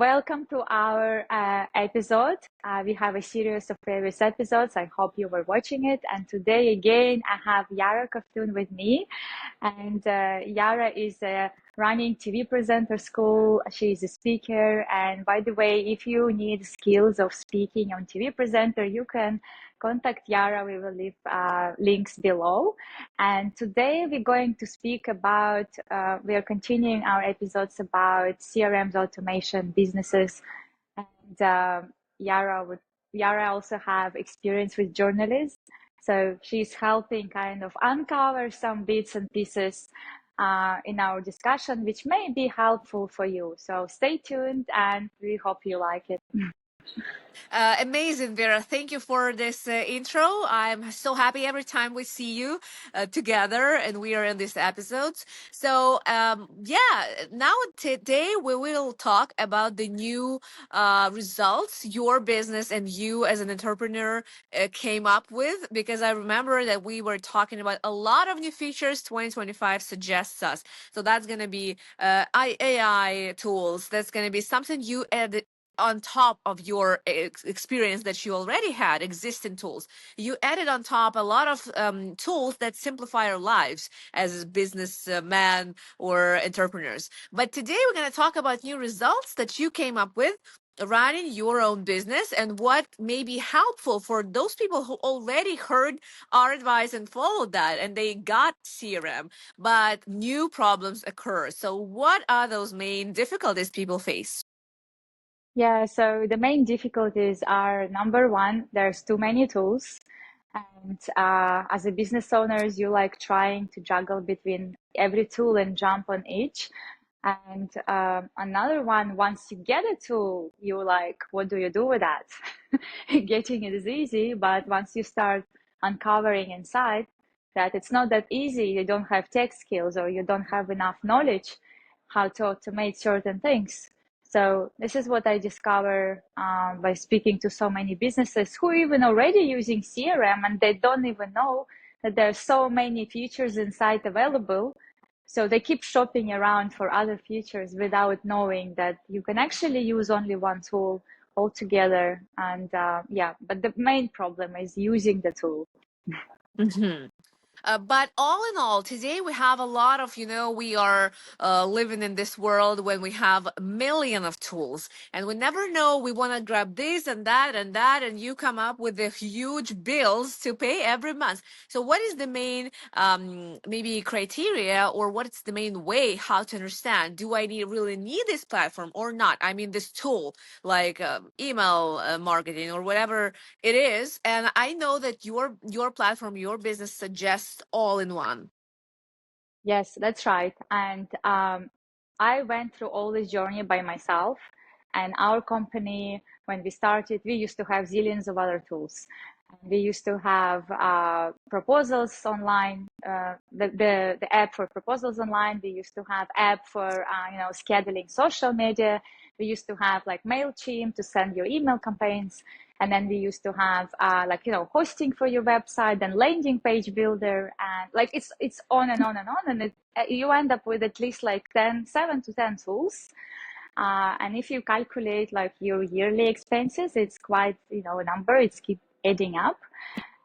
welcome to our episode. We have a series of previous episodes. I hope you were watching it. And today, again, I have Yara Kovtun with me. And Yara is a running TV presenter school. She's a speaker. And by the way, if you need skills of speaking on TV presenter, you can contact Yara. We will leave links below. And today we're going to speak about, we are continuing our episodes about CRMs, automation, businesses. And Yara also have experience with journalists. So she's helping kind of uncover some bits and pieces in our discussion, which may be helpful for you. So stay tuned and we hope you like it. Amazing, Vera. Thank you for this intro. I'm so happy every time we see you together and we are in these episodes. So, now today we will talk about the new results your business and you as an entrepreneur came up with, because I remember that we were talking about a lot of new features 2025 suggests us. So that's going to be AI tools. That's going to be something you added on top of your experience that you already had, existing tools. You added on top a lot of tools that simplify our lives as businessmen or entrepreneurs. But today we're going to talk about new results that you came up with running your own business and what may be helpful for those people who already heard our advice and followed that and they got CRM, but new problems occur. So what are those main difficulties people face? Yeah, so the main difficulties are number one, there's too many tools. And as a business owners, you like trying to juggle between every tool and jump on each. And another one, once you get a tool, you like, what do you do with that? Getting it is easy, but once you start uncovering inside that it's not that easy, you don't have tech skills or you don't have enough knowledge how to automate certain things. So this is what I discover by speaking to so many businesses who are even already using CRM and they don't even know that there's so many features inside available. So they keep shopping around for other features without knowing that you can actually use only one tool altogether. And but the main problem is using the tool. Mhm. But all in all, today we have a lot of, we are living in this world when we have a million of tools and we never know, we want to grab this and that and that, and you come up with the huge bills to pay every month. So what is the main maybe criteria, or what's the main way how to understand, do I really need this platform or not? I mean, this tool like email marketing or whatever it is. And I know that your platform, your business suggests all in one. Yes, that's right. And I went through all this journey by myself. And our company, when we started, we used to have zillions of other tools. We used to have proposals online, the app for proposals online. We used to have app for scheduling social media. We used to have like MailChimp to send your email campaigns. And then we used to have hosting for your website and landing page builder, and like it's on and on and on, and you end up with at least like 7 to 10 tools. And if you calculate like your yearly expenses, it's quite a number. It's keep adding up.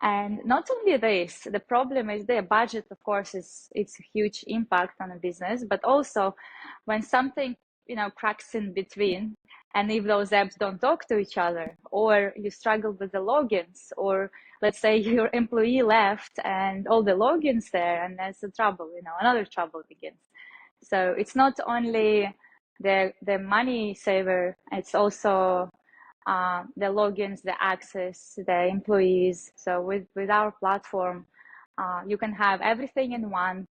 And not only this, the problem is the budget, of course, it's a huge impact on a business, but also when something cracks in between, and if those apps don't talk to each other, or you struggle with the logins, or let's say your employee left and all the logins there, and there's a trouble, another trouble begins. So it's not only the money saver, it's also the logins, the access, the employees. So with our platform, you can have everything in one.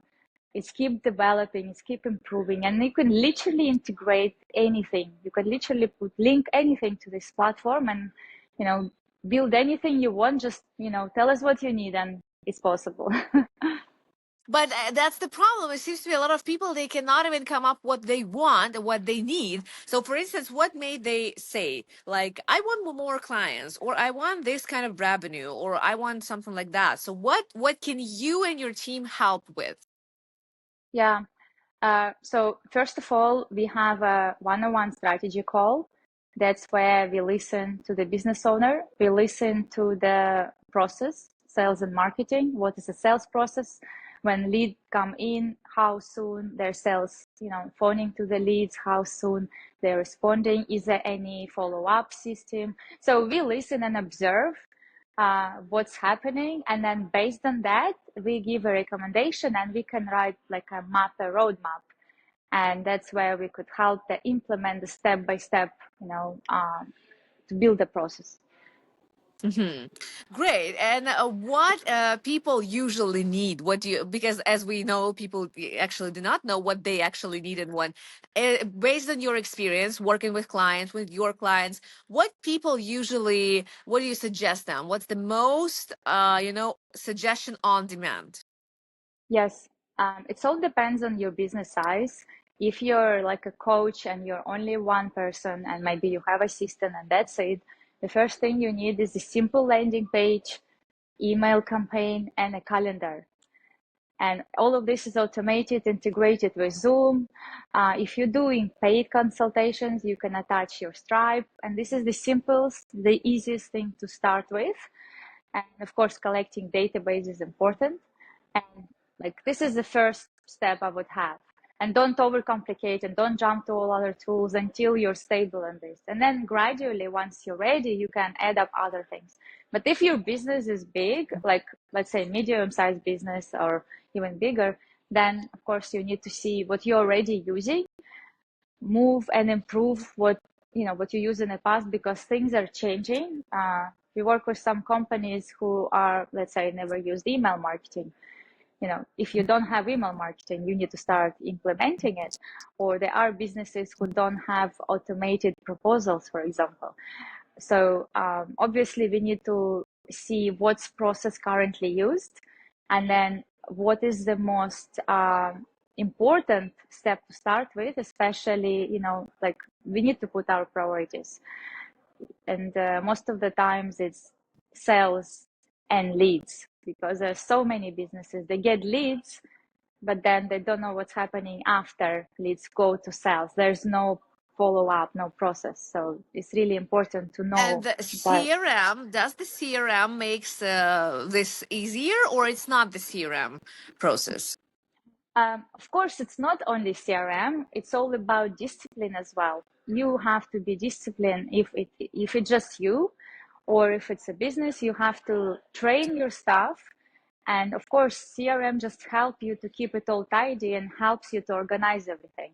It's keep developing, it's keep improving, and you can literally integrate anything. You can literally link anything to this platform and build anything you want. Just tell us what you need, and it's possible. But that's the problem. It seems to be a lot of people, they cannot even come up what they want, what they need. So for instance, what may they say? Like, I want more clients, or I want this kind of revenue, or I want something like that. So what can you and your team help with? Yeah. So first of all, we have a one-on-one strategy call. That's where we listen to the business owner. We listen to the process, sales and marketing. What is the sales process? When leads come in, how soon their sales, phoning to the leads, how soon they're responding. Is there any follow-up system? So we listen and observe what's happening, and then based on that we give a recommendation, and we can write like a roadmap, and that's where we could help to implement the step by step, to build the process. Hmm. Great. And what people usually need? What do you, because as we know, people actually do not know what they actually need and want. Based on your experience working with clients, with your clients, what people usually, what do you suggest them? What's the most, suggestion on demand? Yes, it all depends on your business size. If you're like a coach and you're only one person and maybe you have assistant and that's it, the first thing you need is a simple landing page, email campaign, and a calendar. And all of this is automated, integrated with Zoom. If you're doing paid consultations, you can attach your Stripe. And this is the simplest, the easiest thing to start with. And of course, collecting database is important. And like this is the first step I would have. And don't overcomplicate and don't jump to all other tools until you're stable in this. And then gradually, once you're ready, you can add up other things. But if your business is big, like let's say medium-sized business or even bigger, then of course you need to see what you're already using, move and improve what you use in the past, because things are changing. We work with some companies who are, let's say, never used email marketing. If you don't have email marketing, you need to start implementing it. Or there are businesses who don't have automated proposals, for example. So obviously we need to see what's process currently used, and then what is the most important step to start with, especially, like we need to put our priorities. And most of the times it's sales and leads, because there's so many businesses, they get leads, but then they don't know what's happening after leads go to sales. There's no follow up, no process. So it's really important to And know the that. CRM, does the CRM makes this easier, or it's not the CRM process? Of course, it's not only CRM, it's all about discipline as well. You have to be disciplined. If it's just you, or if it's a business, you have to train your staff. And of course, CRM just help you to keep it all tidy and helps you to organize everything.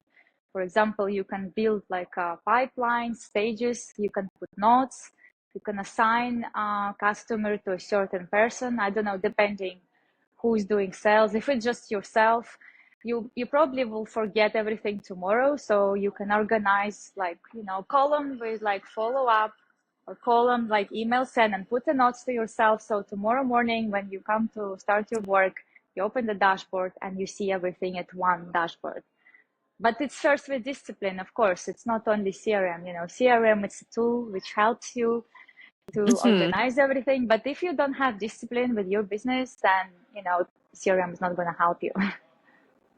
For example, you can build like a pipeline, stages, you can put notes, you can assign a customer to a certain person. I don't know, depending who is doing sales. If it's just yourself, you probably will forget everything tomorrow. So you can organize like, column with like follow up, or column like email send, and put the notes to yourself. So tomorrow morning when you come to start your work, you open the dashboard and you see everything at one dashboard. But it's first with discipline, of course. It's not only CRM. CRM, it's a tool which helps you to Mhm. organize everything. But if you don't have discipline with your business, then CRM is not going to help you.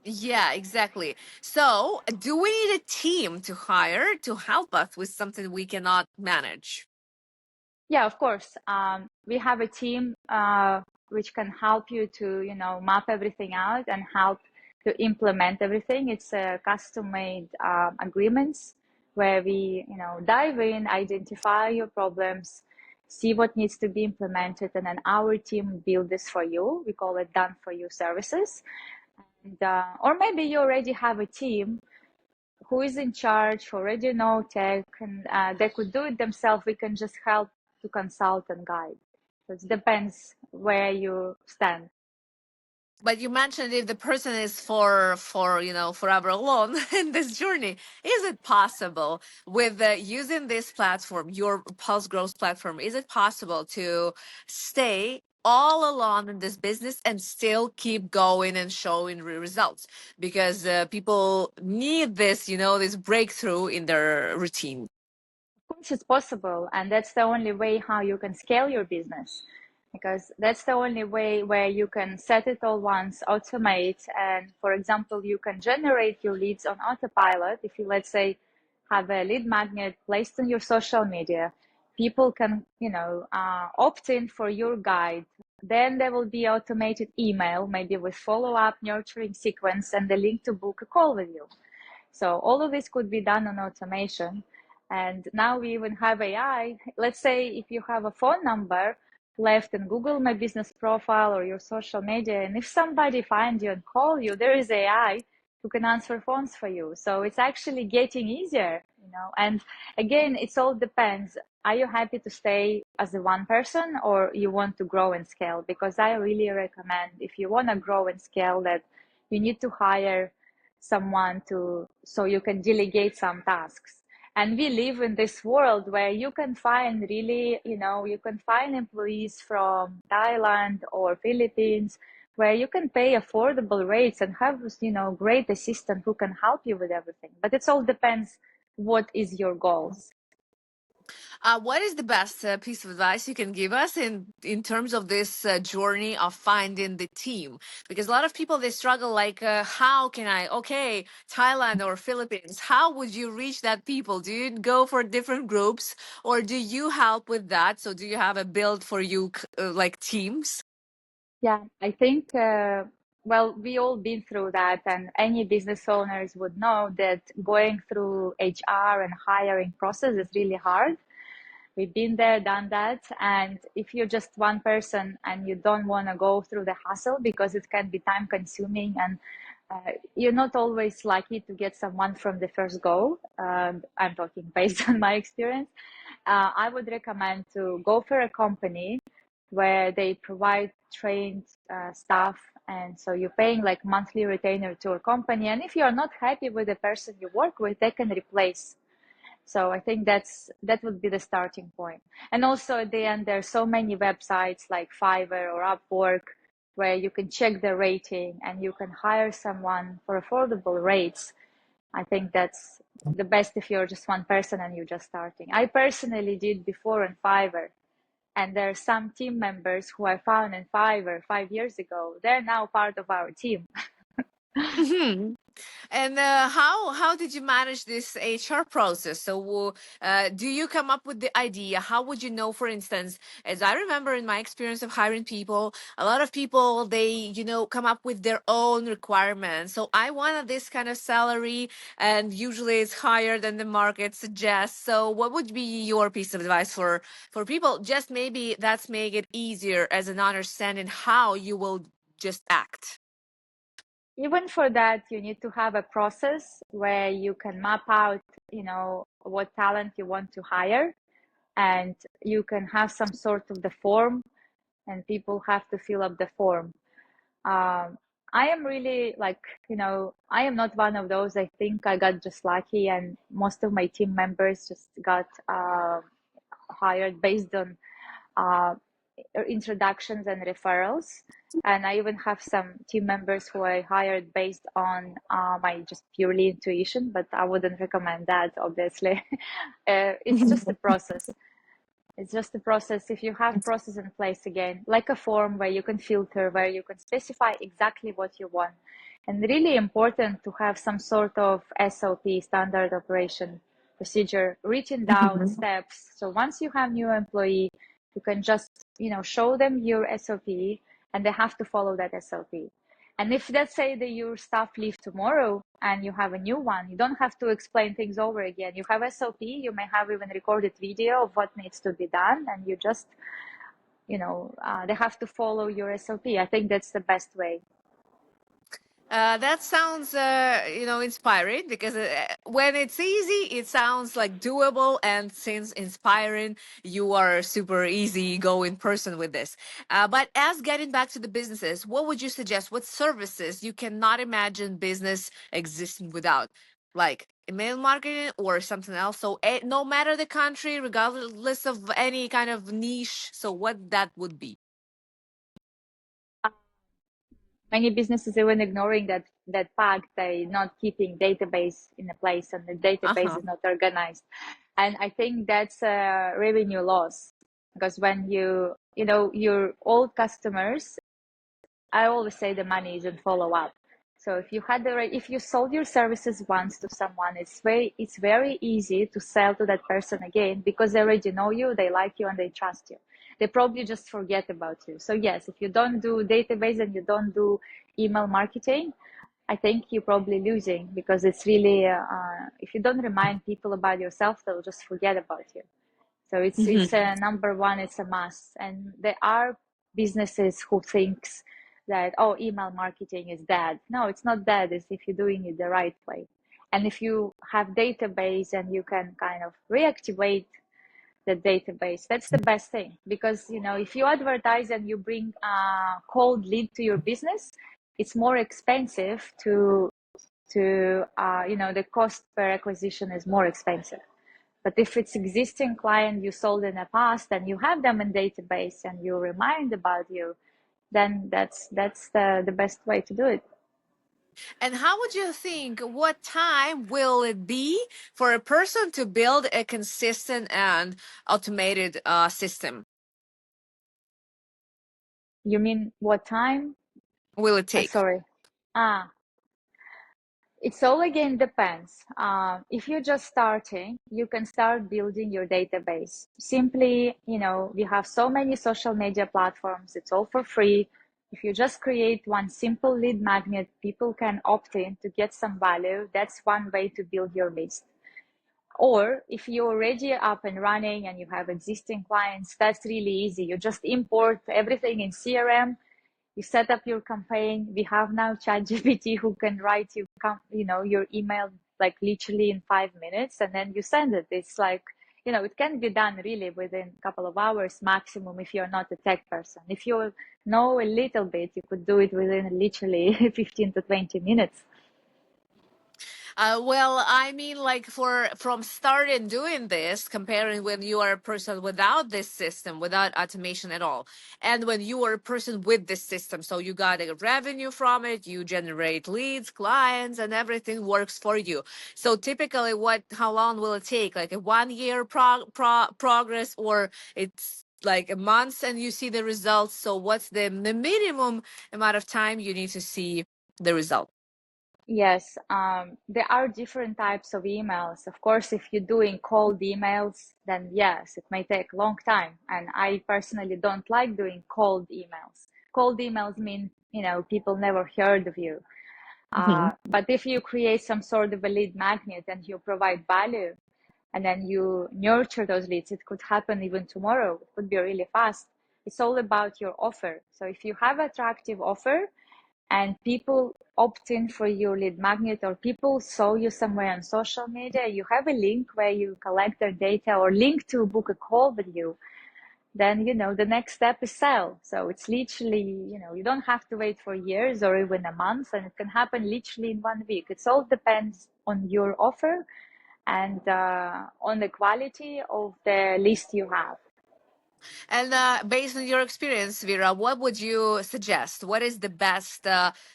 Yeah, exactly. So, do we need a team to hire to help us with something we cannot manage? Yeah, of course. We have a team which can help you to, map everything out and help to implement everything. It's custom-made agreements where we, dive in, identify your problems, see what needs to be implemented, and then our team build this for you. We call it done for you services. And, or maybe you already have a team who is in charge, who already know tech, and they could do it themselves. We can just help to consult and guide. So it depends where you stand. But you mentioned if the person is for forever alone in this journey, is it possible with using this platform, your Pulse Growth platform, is it possible to stay all alone in this business and still keep going and showing results? Because people need this, this breakthrough in their routine. Of course, it's possible, and that's the only way how you can scale your business. because that's the only way where you can set it all once, automate, and for example, you can generate your leads on autopilot. If you, let's say, have a lead magnet placed on your social media, people can, opt in for your guide. Then there will be automated email, maybe with follow-up nurturing sequence and the link to book a call with you. So all of this could be done on automation. And now we even have AI. Let's say if you have a phone number left in Google My Business profile or your social media, and if somebody finds you and call you, there is AI who can answer phones for you. So it's actually getting easier, And again, it all depends. Are you happy to stay as a one person, or you want to grow and scale? Because I really recommend, if you want to grow and scale, that you need to hire someone to, so you can delegate some tasks. And we live in this world where you can find really, you can find employees from Thailand or Philippines, where you can pay affordable rates and have, great assistant who can help you with everything. But it all depends what is your goals. What is the best piece of advice you can give us in terms of this journey of finding the team? Because a lot of people they struggle like, how can I? Okay, Thailand or Philippines. How would you reach that people? Do you go for different groups, or do you help with that? So do you have a build for you like teams? Yeah, I think, well, we all been through that, and any business owners would know that going through HR and hiring process is really hard. We've been there, done that. And if you're just one person and you don't want to go through the hassle because it can be time consuming, and you're not always lucky to get someone from the first go. I'm talking based on my experience. I would recommend to go for a company where they provide trained staff. And so you're paying like monthly retainer to a company. And if you're not happy with the person you work with, they can replace. So I think that would be the starting point. And also at the end, there's so many websites like Fiverr or Upwork where you can check the rating and you can hire someone for affordable rates. I think that's the best if you're just one person and you're just starting. I personally did before on Fiverr, and there are some team members who I found in Fiverr 5 years ago. They're now part of our team. Mhm. And how did you manage this HR process? So, do you come up with the idea? How would you know, for instance, as I remember in my experience of hiring people, a lot of people they come up with their own requirements. So I wanted this kind of salary, and usually it's higher than the market suggests. So, what would be your piece of advice for people? Just maybe that's make it easier as an understanding how you will just act. Even for that, you need to have a process where you can map out, what talent you want to hire, and you can have some sort of the form, and people have to fill up the form. I am really like, I am not one of those. I think I got just lucky, and most of my team members just got hired based on uh, introductions and referrals. And I even have some team members who I hired based on my just purely intuition, but I wouldn't recommend that, obviously. It's just a process. It's just a process. If you have process in place again, like a form where you can filter, where you can specify exactly what you want. And really important to have some sort of SOP, standard operation procedure, written down steps. So once you have new employee, you can just, show them your SOP and they have to follow that SOP. And if let's say that your staff leave tomorrow and you have a new one, you don't have to explain things over again. You have SOP, you may have even recorded video of what needs to be done, and you just, they have to follow your SOP. I think that's the best way. That sounds, inspiring because when it's easy, it sounds like doable. And since inspiring, you are a super easy going person with this. But as getting back to the businesses, what would you suggest? What services you cannot imagine business existing without? Like email marketing or something else. So no matter the country, regardless of any kind of niche. So what that would be? Many businesses even ignoring that fact. They not keeping database in a place, and the Uh database huh. is not organized. And I think that's a revenue loss, because when you your old customers, I always say the money is in follow up. So if you sold your services once to someone, it's very easy to sell to that person again because they already know you, they like you, and they trust you. They probably just forget about you. So yes, if you don't do database and you don't do email marketing, I think you're probably losing because it's really if you don't remind people about yourself, they'll just forget about you. So it's Hmm. a number one, it's a must. And there are businesses who thinks that, oh, email marketing is dead. No, it's not dead. It's if you're doing it the right way. And if you have database and you can kind of reactivate the database, that's the best thing. Because if you advertise and you bring a cold lead to your business, it's more expensive to the cost per acquisition is more expensive. But if it's existing client you sold in the past and you have them in database and you remind about you, then that's the best way to do it. And how would you think, what time will it be for a person to build a consistent and automated system? You mean what time? Will it take? Sorry. Ah, it's all again depends. If you're just starting, you can start building your database. Simply, we have so many social media platforms. It's all for free. If you just create one simple lead magnet, people can opt in to get some value. That's one way to build your list. Or if you're already up and running and you have existing clients, that's really easy. You just import everything in CRM, you set up your campaign. We have now ChatGPT who can write your email like literally in 5 minutes, and then you send it. It's like, it can be done really within a couple of hours maximum if you're not a tech person. If you know a little bit, you could do it within literally 15 to 20 minutes. Well, I mean, like from starting doing this, comparing when you are a person without this system, without automation at all, and when you are a person with this system, so you got a revenue from it, you generate leads, clients, and everything works for you. So typically, how long will it take? Like a 1 year progress, or it's like a month and you see the results? So what's the minimum amount of time you need to see the result? Yes, there are different types of emails. Of course, if you're doing cold emails, then yes, it may take a long time. And I personally don't like doing cold emails. Cold emails mean, people never heard of you. But if you create some sort of a lead magnet and you provide value and then you nurture those leads, it could happen even tomorrow. It could be really fast. It's all about your offer. So if you have attractive offer, and people opt in for your lead magnet or people saw you somewhere on social media, you have a link where you collect their data or link to book a call with you, then the next step is sell. So it's literally, you don't have to wait for years or even a month, and it can happen literally in 1 week. It all depends on your offer and on the quality of the list you have. And based on your experience, Vera, what would you suggest? What is the best,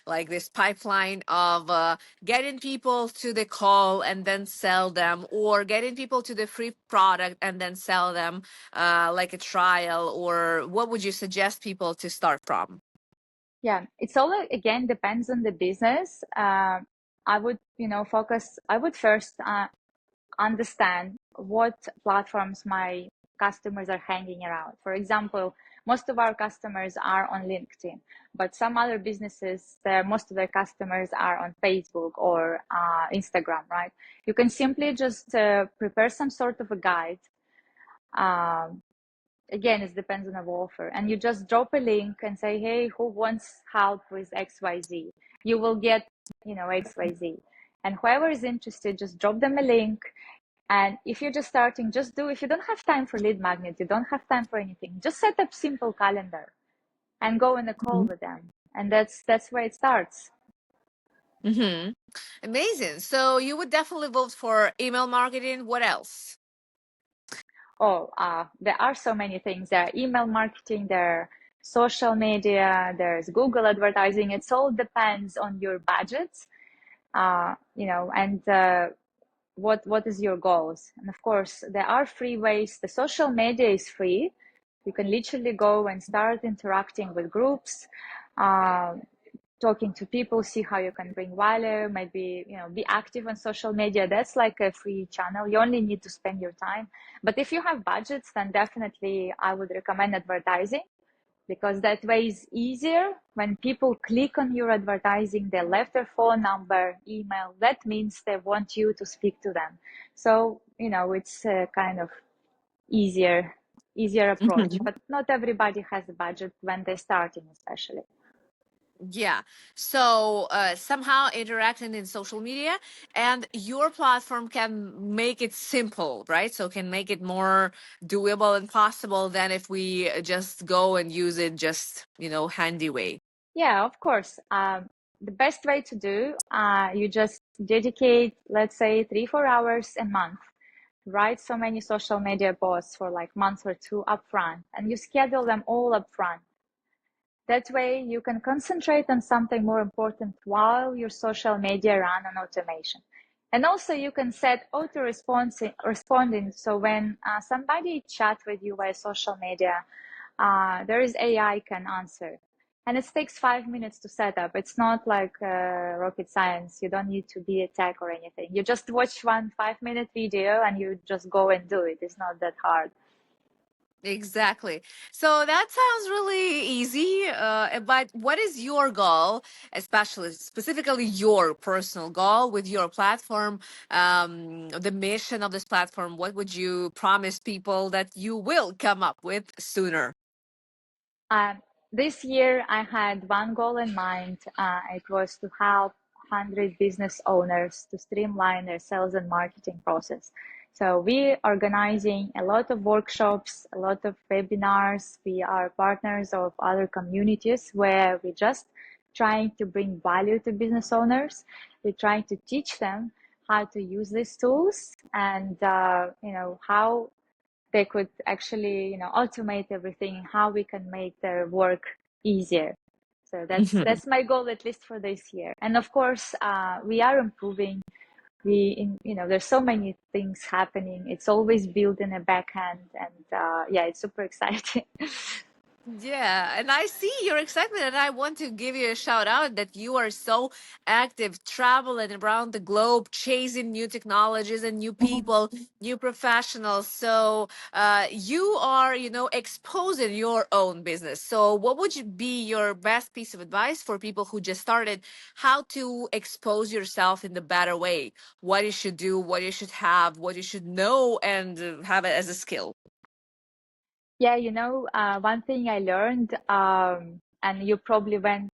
like this pipeline of getting people to the call and then sell them, or getting people to the free product and then sell them, like a trial? Or what would you suggest people to start from? Yeah, it's all again depends on the business. I would, I would first understand what platforms my customers are hanging around. For example, most of our customers are on LinkedIn, but some other businesses, most of their customers are on Facebook or Instagram, right? You can simply just prepare some sort of a guide. Um, Again, it depends on the offer, and you just drop a link and say, hey, who wants help with XYZ? You will get XYZ, and whoever is interested, just drop them a link. And if you're just starting, just do, if you don't have time for lead magnet, you don't have time for anything, just set up simple calendar and go in a call with them, and that's where it starts. Mm-hmm. Amazing. So you would definitely vote for email marketing. What else? Oh, there are so many things. There are email marketing, there are social media, there's Google advertising. It all depends on your budget, and what is your goals. And of course, there are free ways. The social media is free. You can literally go and start interacting with groups, uh, talking to people, see how you can bring value, maybe, be active on social media. That's like a free channel. You only need to spend your time. But if you have budgets, then definitely I would recommend advertising, because that way is easier. When people click on your advertising, they left their phone number, email. That means they want you to speak to them. So, it's a kind of easier approach. But not everybody has a budget when they're starting, especially. Yeah. So somehow interacting in social media and your platform can make it simple, right? So can make it more doable and possible than if we just go and use it just, handy way. Yeah, of course. The best way to do, you just dedicate, let's say, 3-4 hours a month. Write so many social media posts for like month or two upfront, and you schedule them all upfront. That way, you can concentrate on something more important while your social media run on automation. And also, you can set auto responding. So when somebody chat with you via social media, there is AI can answer. And it takes 5 minutes to set up. It's not like rocket science. You don't need to be a tech or anything. You just watch one 5-minute video and you just go and do it. It's not that hard. Exactly. So that sounds really easy. But what is your goal, especially specifically your personal goal with your platform, the mission of this platform? What would you promise people that you will come up with sooner? Um, this year, I had one goal in mind. It was to help 100 business owners to streamline their sales and marketing process. So we organizing a lot of workshops, a lot of webinars. We are partners of other communities where we just trying to bring value to business owners. We're trying to teach them how to use these tools, and how they could actually automate everything, how we can make their work easier. So that's my goal, at least for this year. And of course, we are improving. There's so many things happening. It's always built in a backhand, and yeah, it's super exciting. Yeah, and I see your excitement, and I want to give you a shout out that you are so active, traveling around the globe, chasing new technologies and new people, new professionals. So you are, exposing your own business. So, what would be your best piece of advice for people who just started? How to expose yourself in the better way? What you should do, what you should have, what you should know, and have it as a skill. Yeah, one thing I learned, and you probably went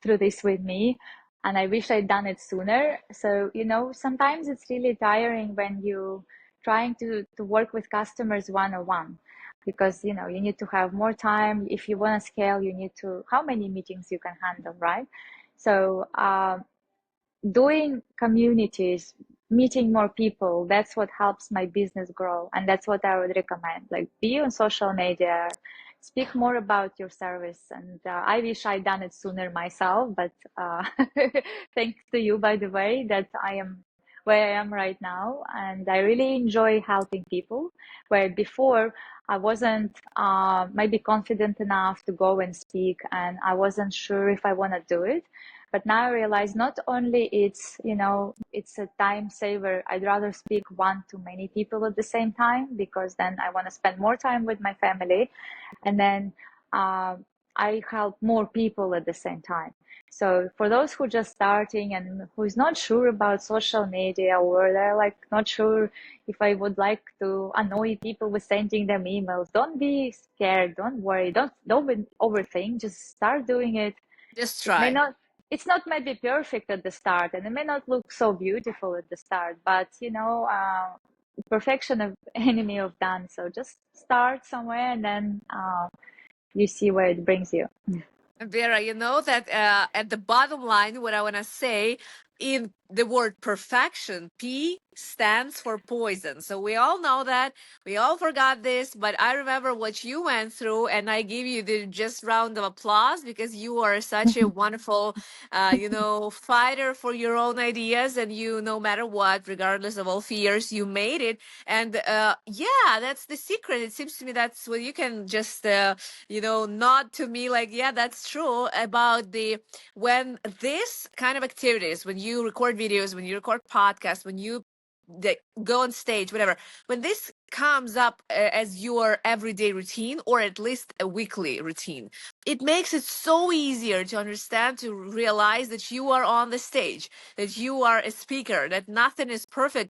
through this with me, and I wish I'd done it sooner. So, sometimes it's really tiring when you trying to work with customers one-on-one, because, you need to have more time. If you want to scale, you need to, how many meetings you can handle, right? So, doing communities, meeting more people, that's what helps my business grow. And that's what I would recommend. Like, be on social media, speak more about your service. And I wish I'd done it sooner myself, but thanks to you, by the way, that I am where I am right now. And I really enjoy helping people, where before I wasn't maybe confident enough to go and speak, and I wasn't sure if I want to do it. But now I realize not only it's a time saver. I'd rather speak one to many people at the same time, because then I want to spend more time with my family, and then I help more people at the same time. So for those who just starting and who's not sure about social media, or they're like not sure if I would like to annoy people with sending them emails, don't be scared. Don't worry. Don't overthink. Just start doing it. Just It may try. not, it's not maybe perfect at the start, and it may not look so beautiful at the start, but perfection of enemy of done. So just start somewhere, and then you see where it brings you. Vera, you know that at the bottom line, what I want to say, in the word perfection, P stands for poison. So we all know that. We all forgot this, but I remember what you went through, and I give you the just round of applause because you are such a wonderful, fighter for your own ideas, and you, no matter what, regardless of all fears, you made it. And yeah, that's the secret. It seems to me that's what you can just, nod to me like, yeah, that's true about the when this kind of activities, when you record videos, when you record podcasts, when you go on stage, whatever, when this comes up as your everyday routine or at least a weekly routine, it makes it so easier to understand, to realize that you are on the stage, that you are a speaker, that nothing is perfect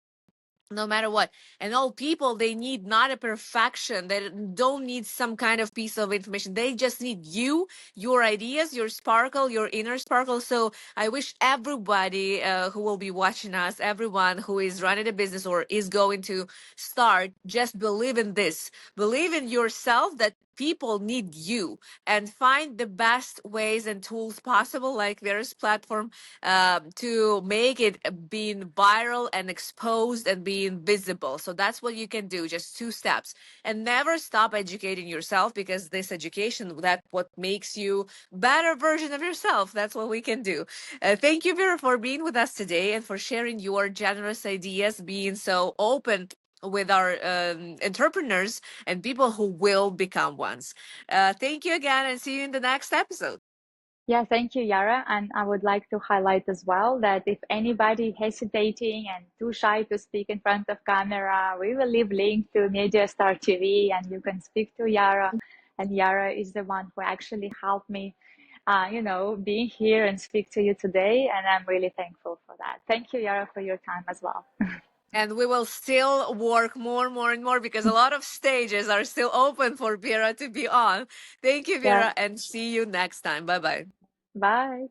no matter what. And all people, they need not a perfection, they don't need some kind of piece of information, they just need you, your ideas, your sparkle, your inner sparkle. So I wish everybody who will be watching us, everyone who is running a business or is going to start, just believe in this, believe in yourself, that people need you, and find the best ways and tools possible, like Vera's platform, to make it being viral and exposed and being visible. So that's what you can do, just two steps. And never stop educating yourself, because this education, that what makes you better version of yourself. That's what we can do. Thank you, Vera, for being with us today and for sharing your generous ideas, being so open with our entrepreneurs and people who will become ones. Thank you again, and see you in the next episode. Yeah, thank you, Yara. And I would like to highlight as well that if anybody hesitating and too shy to speak in front of camera, we will leave link to Media Star TV and you can speak to Yara. And Yara is the one who actually helped me, being here and speak to you today. And I'm really thankful for that. Thank you, Yara, for your time as well. And we will still work more and more and more, because a lot of stages are still open for Vera to be on. Thank you, Yeah, Vera, and see you next time. Bye bye. bye.